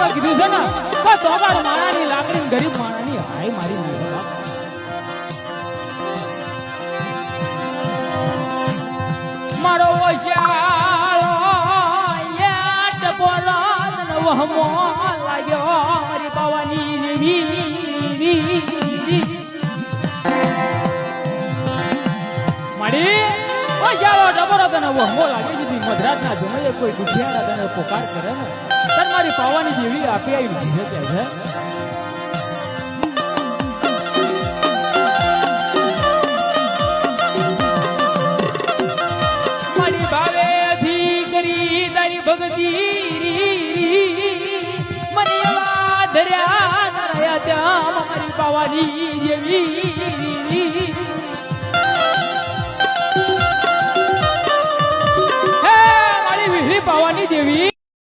શાસ્ત્રમાં કીધું છે ને કે તોબાર માણાની લાકડી ગરીબ માણાની હાય મારી નાખે મારો ઓશિયાળો યાદ બોલો વહમો લાગ્યો મારી બાવાની મારી ઓશિયાળો ડબરો તને વહમો લાગે દીધી મધરાતના જમયે કોઈ દુખિયારા તને પોકાર કરે ને તન મારી પાવાની જેવી આપી આવી છે કે છે ભગતી મને એવા ધર્યા ધરાયા ત્યાં મારી પાવાની જેવી હે મારી વીહળી પાવાની જેવી